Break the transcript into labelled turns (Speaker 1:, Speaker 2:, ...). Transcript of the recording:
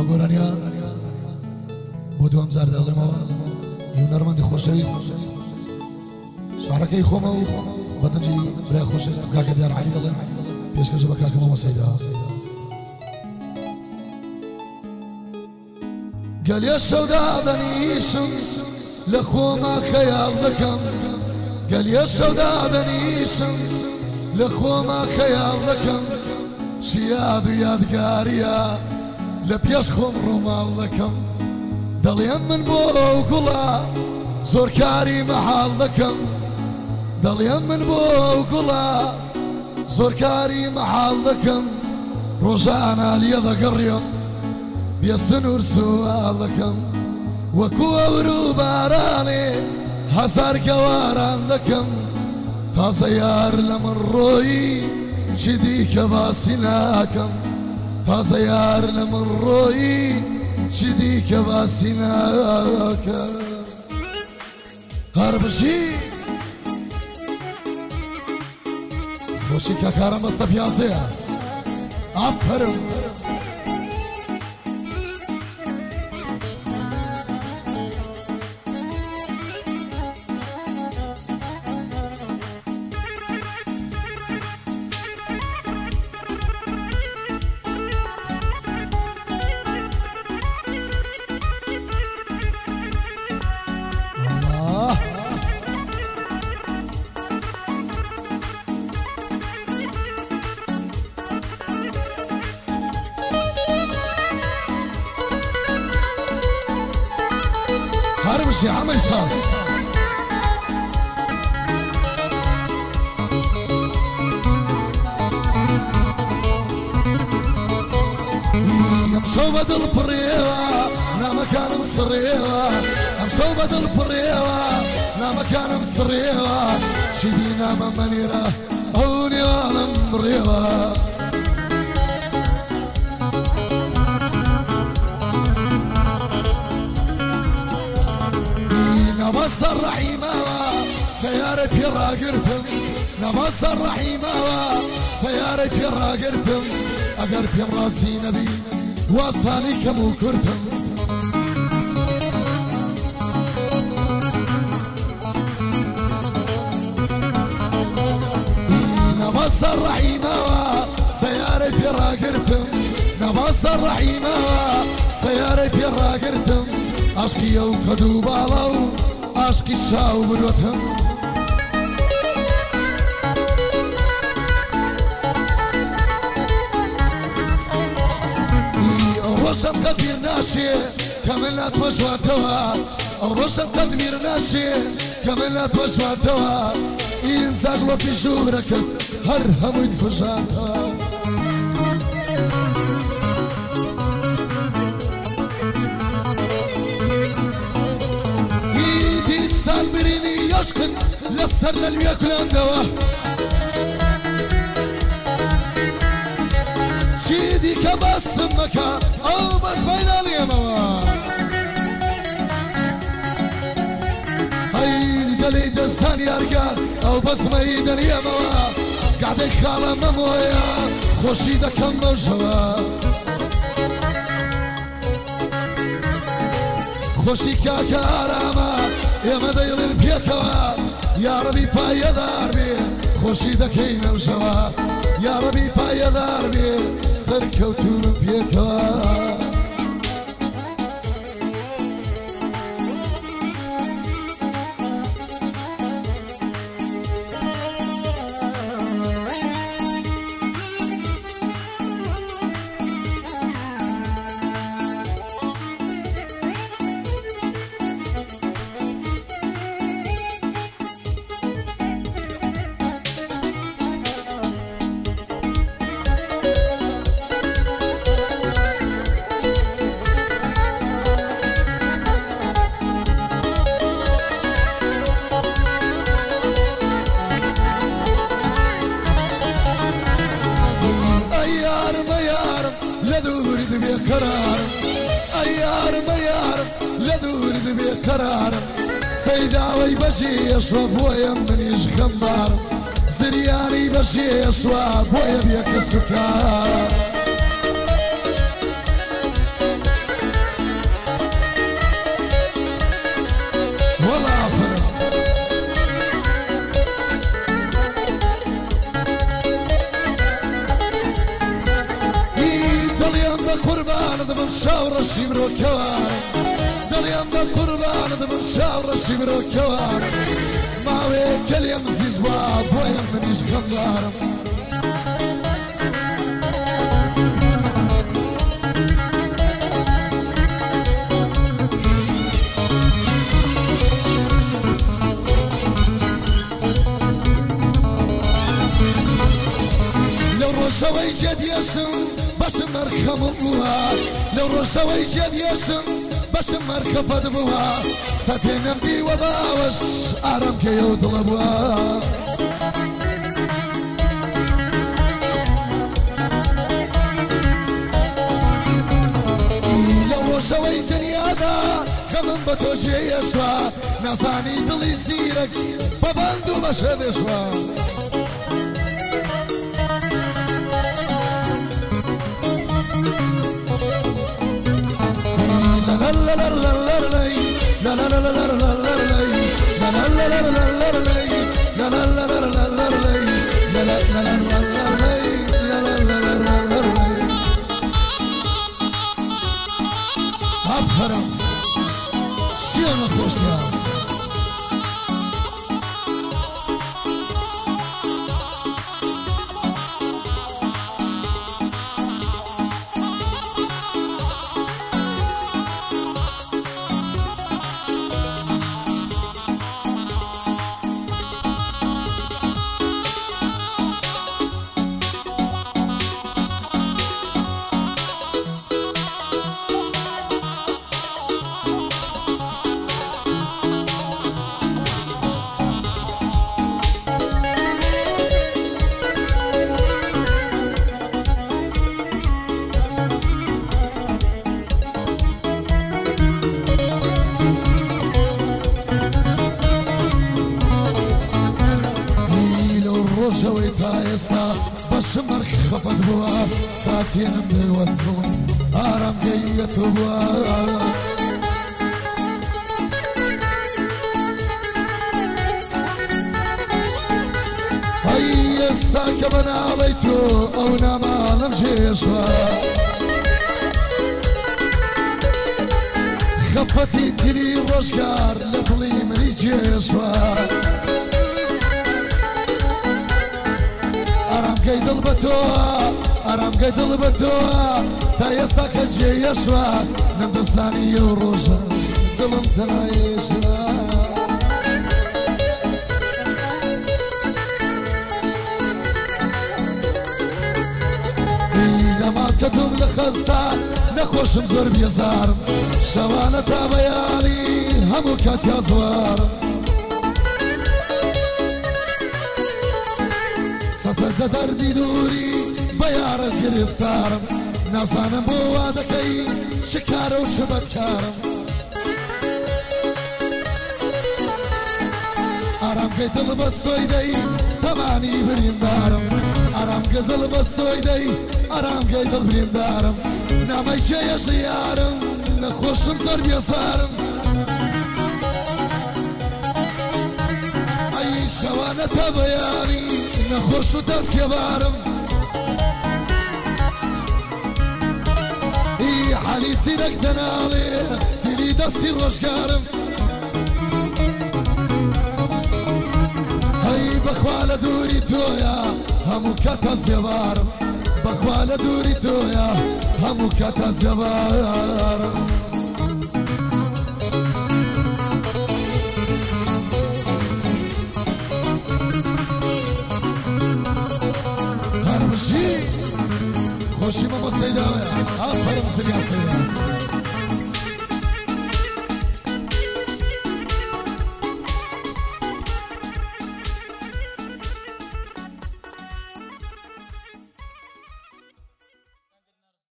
Speaker 1: ئەگۆرانیا بۆ دوام جار دەڵێمەوە هیونەرمەندی خۆشەویست شارەکەی خۆمە و بەدەنجی برای خۆشەویست کاکە دیار عەلی دەڵێن پێشکەشە بە کاکە مەمە سەیدا گەلێ شەودا دەنیشم لە خۆمە خەیاڵ دەکەم گەلێ شەودا دەنیشم لە خۆمە خەیاڵ دەکەم شیاد و یادگاریە لە پێش خۆم ڕووماڵ دەکەم دەڵێم من بۆ ئەو گوڵە زۆر کاری مەحاڵ دەکەم دەڵێم من بۆ ئەو گوڵە زۆر کاری مەحاڵ دەکەم ڕۆژانە لێ دەگەڕێم بێسن و سوال دەکەم وەکو ئەور و بارانێ هەزار گەواران دەکەم تازە یار لە من ڕۆیی چی دیکە باسی ناکەم تازە یار لە من ڕۆیی چی دیکە باسی ناکەم هەر بژی خۆشی کاکارە مەستە پیازەیە ئافەرم هربش يا عم إحساس يمشوا بدل بريوة لا مكان مصريوة يمشوا بدل بريوة لا مكان مصريوة شدينا من منيرة أوني وانا مريوة نبص الرحيمة سيارة بيرا قرتم نبص الرحيمة سيارة بيرا قرتم أقر بيم راسي نبي وابصاني كمو كرتم نبص الرحيمة سيارة بيرا قرتم نبص الرحيمة سيارة بيرا قرتم عشقي او قدو بالاو عشقي شاو بروتهم روشم تدبير ناشي كملت وشواتوا روشم تدبير ناشي كملت وشواتوا ينزغلو في جورك هر همو يدخشاتوا بريني يشقد لسر للوياكل اندوا شيدي كباس مكا او بس بين اليموا هاي قلي دسان يارقا او بس ميدن يموا قاعد خاله ممويا خوشي دكم موجوا خوشي كاكاراما يا مدير بيكوا يا ربي باي داربي خوشي دكي نوشوا يا ربي باي داربي سركوتو بيكوا سيداوي بشي يصوب ويا من يشخمر زرياني بشي يصوب ويا بيك السكر بە قوربان دەبم چاوڕەشی مرۆکەوان دڵیان بە قوربان دەبم چاوڕەشی مرۆکەوان ماوەیە گەلێم زیز بووە بۆیە منیش غەمدارم ڕۆژەوەی ژێدیێشتم بەشم مەرخەمم بووە لەو ڕۆژەوەی ژێدیێشتم بەشم مەرخەفەت بووە سەتێنەم دیوە باوەش ئارام کەیە و دڵە بووە لەو ڕۆژەوەی دنیادا خەمم بە تۆ ژێیەشوە نەزانی دڵی زیرەک بە بەند و بەشە دێشوە Aferin, şiyonu hoş ya. ڕۆژەوەی تا ئێستا بەشم مەرخەفەت بووە ساتێنم دەوەت دڵم ئارام گەیەتۆ بووە ئەی ئێستا کە بەناڵەی تۆ ئەو نامانم ژێشوە خەفەتی تری ڕۆژگار لە دڵی منی جێشوە ئارامگەی دڵ بە تۆوە ئارامگەی دڵ بە تۆوە تا ئێستا کە جێیەشوە نەمدەزانی ئەو ڕۆژە دڵم تەنایێشوە لەماڵ کە تۆم لە خەستا نەخۆشم زۆر بێزارم شەوانە تا بەیانی هەموو کاتیا زوارم سەتەدە دەردی دووری بە یارە گرفتارم نازانم بۆ وا دەکەی شکارە و شبەتکارم ئارامگەی دڵ بەستۆی دەی تەمانی بریندارم ئارامگەی دڵ بەستۆی دەی ئارامگەی دڵ بریندارم نامەی شێیەژە یارم نەخۆشم زۆر بێزارم ئەی شەوانە تا بەیانی نەخۆش و دەستێبارم ئی حالی سیرەک دەناڵێ تیری دەستی ڕۆژگارم هەی بەخوا لە دووری تۆیە هەموو کاتە زێبارم بەخوا لە دووری تۆیە هەموو کاتە زێبارم خوشی ماما سیداویه آفرین سریع سیداویه